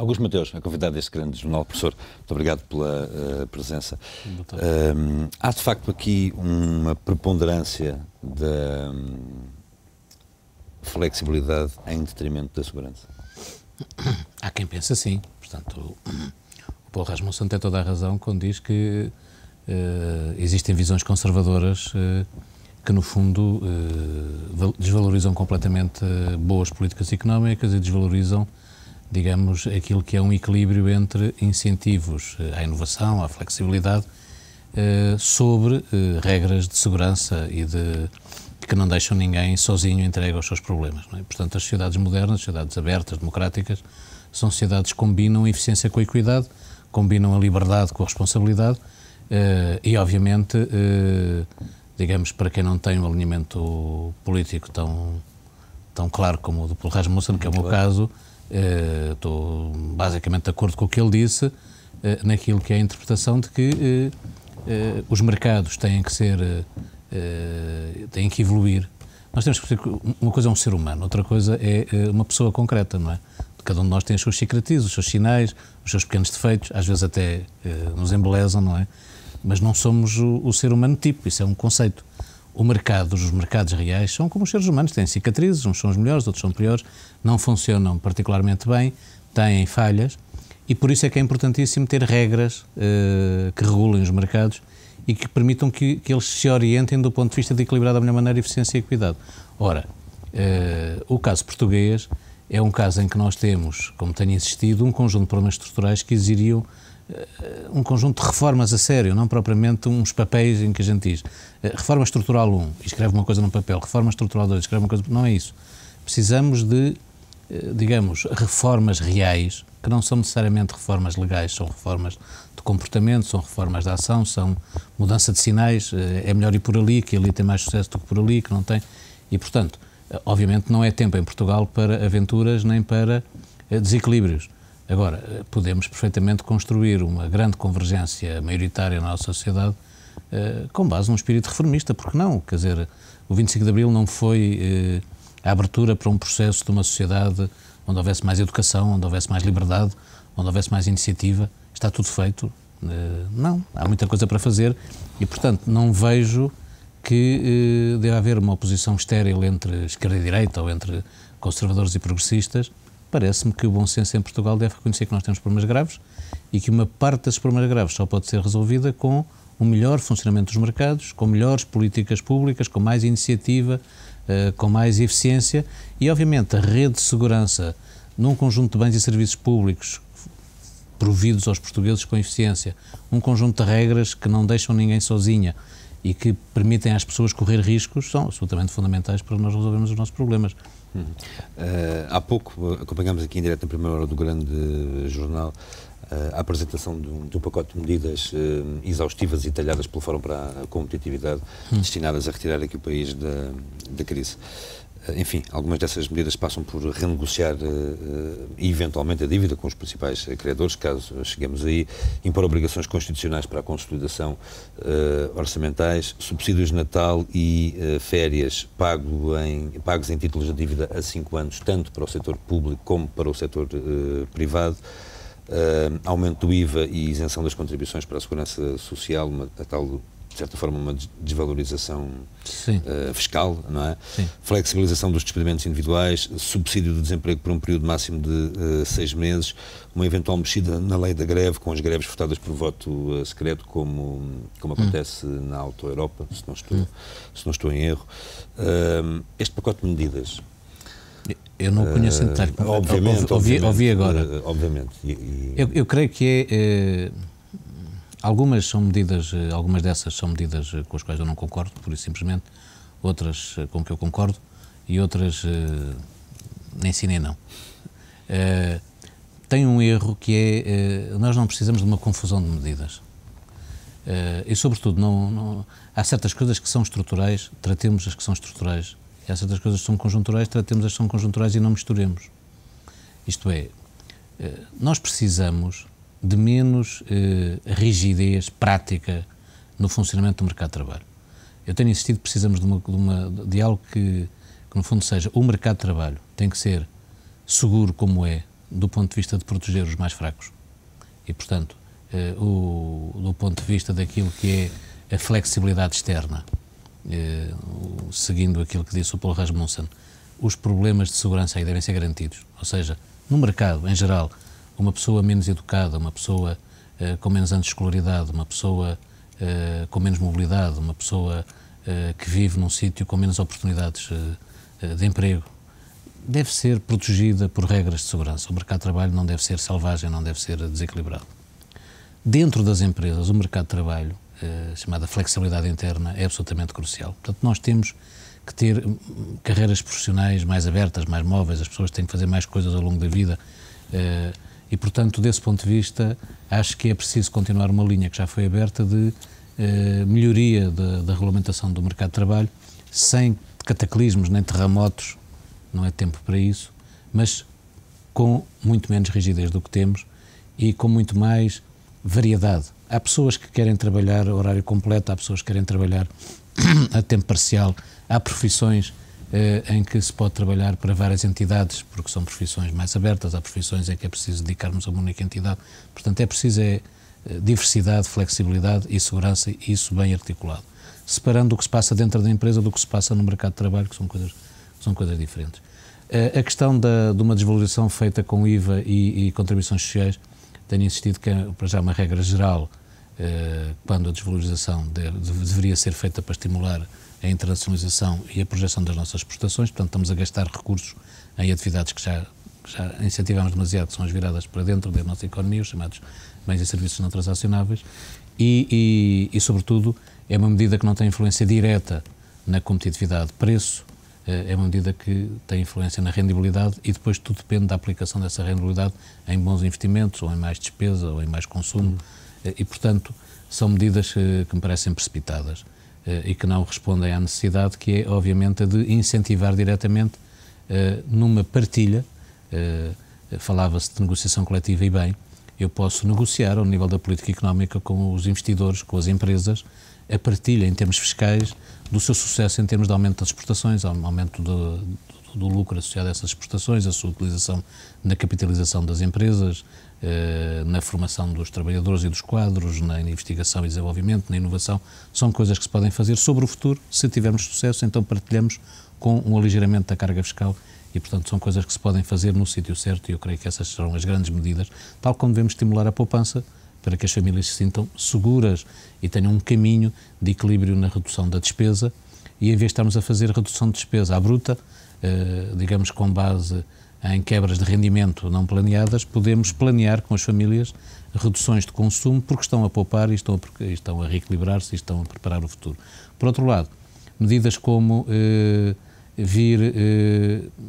Augusto Mateus, a convidado deste grande jornal. Professor, muito obrigado pela presença. Há de facto aqui uma preponderância da flexibilidade em detrimento da segurança? Há quem pense assim. Portanto, o Paulo Rasmussen tem toda a razão quando diz que existem visões conservadoras que, no fundo, desvalorizam completamente boas políticas económicas e desvalorizam, digamos, aquilo que é um equilíbrio entre incentivos à inovação, à flexibilidade, sobre regras de segurança e que não deixam ninguém sozinho entregue aos seus problemas. Não é? Portanto, as sociedades modernas, as sociedades abertas, democráticas, são sociedades que combinam a eficiência com a equidade, combinam a liberdade com a responsabilidade e, obviamente, digamos, para quem não tem um alinhamento político tão claro como o do Paulo Rasmussen, que é o meu caso, estou basicamente de acordo com o que ele disse, naquilo que é a interpretação de que os mercados têm que evoluir. Nós temos que perceber que uma coisa é um ser humano, outra coisa é uma pessoa concreta, não é? Cada um de nós tem as suas cicatrices, os seus sinais, os seus pequenos defeitos, às vezes até nos embelezam, não é? Mas não somos o ser humano tipo, isso é um conceito. Os mercados reais são como os seres humanos, têm cicatrizes, uns são os melhores, outros são piores, não funcionam particularmente bem, têm falhas, e por isso é que é importantíssimo ter regras que regulem os mercados e que permitam que eles se orientem do ponto de vista de equilibrar da melhor maneira eficiência e equidade. Ora, o caso português é um caso em que nós temos, como tenho insistido, um conjunto de problemas estruturais que exigiriam um conjunto de reformas a sério, não propriamente uns papéis em que a gente diz reforma estrutural 1, escreve uma coisa num papel, reforma estrutural 2, escreve uma coisa... Não é isso. Precisamos de, digamos, reformas reais, que não são necessariamente reformas legais, são reformas de comportamento, são reformas de ação, são mudança de sinais, é melhor ir por ali, que ali tem mais sucesso do que por ali, que não tem... E, portanto, obviamente não é tempo em Portugal para aventuras nem para desequilíbrios. Agora, podemos perfeitamente construir uma grande convergência maioritária na nossa sociedade com base num espírito reformista, porque não? Quer dizer, o 25 de Abril não foi a abertura para um processo de uma sociedade onde houvesse mais educação, onde houvesse mais liberdade, onde houvesse mais iniciativa. Está tudo feito? Não, há muita coisa para fazer e, portanto, não vejo que deve haver uma oposição estéril entre esquerda e direita ou entre conservadores e progressistas. Parece-me que o bom senso em Portugal deve reconhecer que nós temos problemas graves e que uma parte desses problemas graves só pode ser resolvida com um melhor funcionamento dos mercados, com melhores políticas públicas, com mais iniciativa, com mais eficiência e, obviamente, a rede de segurança num conjunto de bens e serviços públicos providos aos portugueses com eficiência, um conjunto de regras que não deixam ninguém sozinha e que permitem às pessoas correr riscos são absolutamente fundamentais para nós resolvermos os nossos problemas. Há pouco acompanhámos aqui em direto na primeira hora do grande jornal a apresentação de um pacote de medidas exaustivas e detalhadas pelo Fórum para a Competitividade destinadas a retirar aqui o país da crise. Enfim, algumas dessas medidas passam por renegociar eventualmente a dívida com os principais credores, caso cheguemos aí, impor obrigações constitucionais para a consolidação orçamentais, subsídios de Natal e férias pagos em títulos de dívida a 5 anos, tanto para o setor público como para o setor privado, aumento do IVA e isenção das contribuições para a segurança social, a tal, de certa forma, uma desvalorização fiscal, não é? Sim. Flexibilização dos despedimentos individuais, subsídio de desemprego por um período máximo de 6 meses, uma eventual mexida na lei da greve, com as greves votadas por voto secreto, como acontece na Auto Europa, se não estou em erro. Este pacote de medidas... Eu não conheço em detalhe. Obviamente. Ouvi agora. Obviamente. Eu creio que algumas dessas são medidas com as quais eu não concordo, por isso simplesmente, outras com que eu concordo e outras nem sim nem não. Tem um erro que é, nós não precisamos de uma confusão de medidas. E sobretudo, há certas coisas que são estruturais, tratemos as que são estruturais, e há certas coisas que são conjunturais, tratemos as que são conjunturais e não misturemos. Isto é, nós precisamos de menos rigidez prática no funcionamento do mercado de trabalho. Eu tenho insistido que precisamos de algo que no fundo seja o mercado de trabalho tem que ser seguro como é, do ponto de vista de proteger os mais fracos. E, portanto, do ponto de vista daquilo que é a flexibilidade externa, seguindo aquilo que disse o Paulo Rasmussen, os problemas de segurança aí devem ser garantidos. Ou seja, no mercado, em geral, uma pessoa menos educada, uma pessoa com menos anos de escolaridade, uma pessoa com menos mobilidade, uma pessoa que vive num sítio com menos oportunidades de emprego, deve ser protegida por regras de segurança. O mercado de trabalho não deve ser selvagem, não deve ser desequilibrado. Dentro das empresas, o mercado de trabalho, chamada flexibilidade interna, é absolutamente crucial. Portanto, nós temos que ter carreiras profissionais mais abertas, mais móveis, as pessoas têm que fazer mais coisas ao longo da vida e, portanto, desse ponto de vista, acho que é preciso continuar uma linha que já foi aberta de melhoria da regulamentação do mercado de trabalho, sem cataclismos nem terremotos, não é tempo para isso, mas com muito menos rigidez do que temos e com muito mais variedade. Há pessoas que querem trabalhar a horário completo, há pessoas que querem trabalhar a tempo parcial, há profissões em que se pode trabalhar para várias entidades, porque são profissões mais abertas, há profissões em que é preciso dedicarmos a uma única entidade. Portanto, é preciso diversidade, flexibilidade e segurança, e isso bem articulado. Separando o que se passa dentro da empresa do que se passa no mercado de trabalho, que são coisas diferentes. A questão de uma desvalorização feita com IVA e contribuições sociais, tenho insistido que para já uma regra geral, quando a desvalorização deveria ser feita para estimular a internacionalização e a projeção das nossas exportações. Portanto, estamos a gastar recursos em atividades que já incentivamos demasiado, que são as viradas para dentro da nossa economia, os chamados bens e serviços não transacionáveis, e sobretudo, é uma medida que não tem influência direta na competitividade de preço, é uma medida que tem influência na rendibilidade e depois tudo depende da aplicação dessa rendibilidade em bons investimentos, ou em mais despesa, ou em mais consumo, e, portanto, são medidas que me parecem precipitadas e que não respondem à necessidade, que é, obviamente, a de incentivar diretamente numa partilha. Falava-se de negociação coletiva e bem, eu posso negociar ao nível da política económica com os investidores, com as empresas, a partilha em termos fiscais do seu sucesso em termos de aumento das exportações, aumento do lucro associado a essas exportações, a sua utilização na capitalização das empresas, na formação dos trabalhadores e dos quadros, na investigação e desenvolvimento, na inovação. São coisas que se podem fazer sobre o futuro. Se tivermos sucesso, então partilhamos com um aligeiramento da carga fiscal e, portanto, são coisas que se podem fazer no sítio certo, e eu creio que essas serão as grandes medidas, tal como devemos estimular a poupança para que as famílias se sintam seguras e tenham um caminho de equilíbrio na redução da despesa, e em vez de estarmos a fazer redução de despesa à bruta, digamos com base em quebras de rendimento não planeadas, podemos planear com as famílias reduções de consumo porque estão a poupar e estão a reequilibrar-se e estão a preparar o futuro. Por outro lado, medidas como vir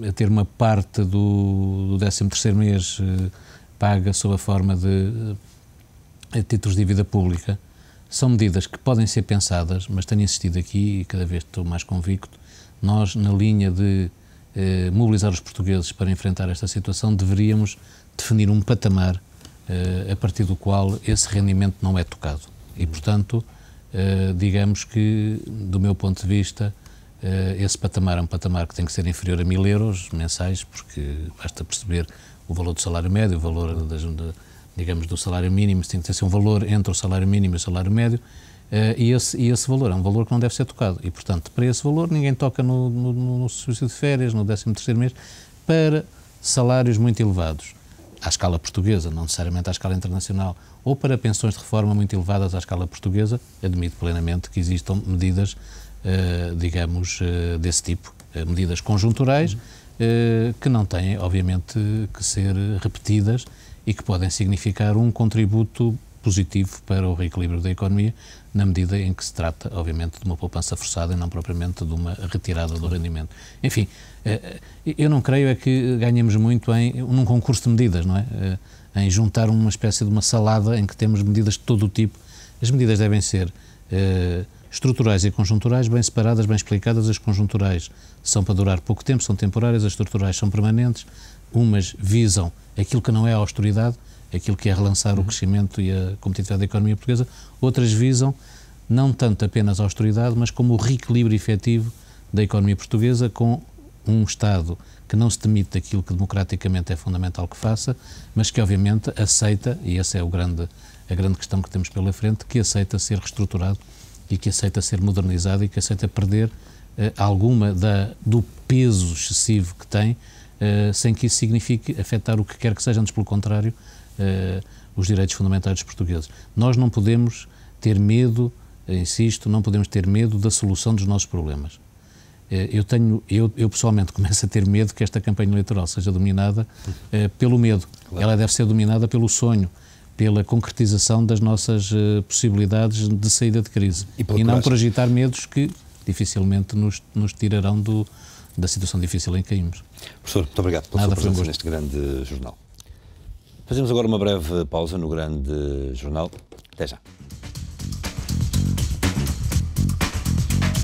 a ter uma parte do 13º mês paga sob a forma de títulos de dívida pública, são medidas que podem ser pensadas, mas tenho insistido aqui e cada vez estou mais convicto, nós na linha de mobilizar os portugueses para enfrentar esta situação, deveríamos definir um patamar a partir do qual esse rendimento não é tocado. E, portanto, digamos que, do meu ponto de vista, esse patamar é um patamar que tem que ser inferior a 1.000 euros mensais, porque basta perceber o valor do salário médio, o valor, digamos, do salário mínimo, tem que ser um valor entre o salário mínimo e o salário médio, e esse valor é um valor que não deve ser tocado. E, portanto, para esse valor ninguém toca no subsídio de férias, no 13º mês, para salários muito elevados, à escala portuguesa, não necessariamente à escala internacional, ou para pensões de reforma muito elevadas à escala portuguesa. Admito plenamente que existam medidas, digamos, desse tipo, medidas conjunturais, que não têm, obviamente, que ser repetidas e que podem significar um contributo positivo para o reequilíbrio da economia, na medida em que se trata, obviamente, de uma poupança forçada e não propriamente de uma retirada do rendimento. Enfim, eu não creio é que ganhemos muito num concurso de medidas, não é? Em juntar uma espécie de uma salada em que temos medidas de todo o tipo. As medidas devem ser estruturais e conjunturais, bem separadas, bem explicadas. As conjunturais são para durar pouco tempo, são temporárias, as estruturais são permanentes. Umas visam aquilo que não é a austeridade, aquilo que é relançar o crescimento e a competitividade da economia portuguesa. Outras visam não tanto apenas a austeridade, mas como o reequilíbrio efetivo da economia portuguesa, com um Estado que não se demite daquilo que democraticamente é fundamental que faça, mas que obviamente aceita, e essa é a grande questão que temos pela frente, que aceita ser reestruturado e que aceita ser modernizado e que aceita perder alguma do peso excessivo que tem, sem que isso signifique afetar o que quer que seja, antes pelo contrário, os direitos fundamentais dos portugueses. Nós não podemos ter medo, insisto, não podemos ter medo da solução dos nossos problemas. Eu pessoalmente começo a ter medo que esta campanha eleitoral seja dominada pelo medo. Claro. Ela deve ser dominada pelo sonho, pela concretização das nossas possibilidades de saída de crise. E não por agitar medos que dificilmente nos tirarão da situação difícil em que caímos. Professor, muito obrigado pela sua presença neste grande jornal. Fazemos agora uma breve pausa no grande jornal. Até já.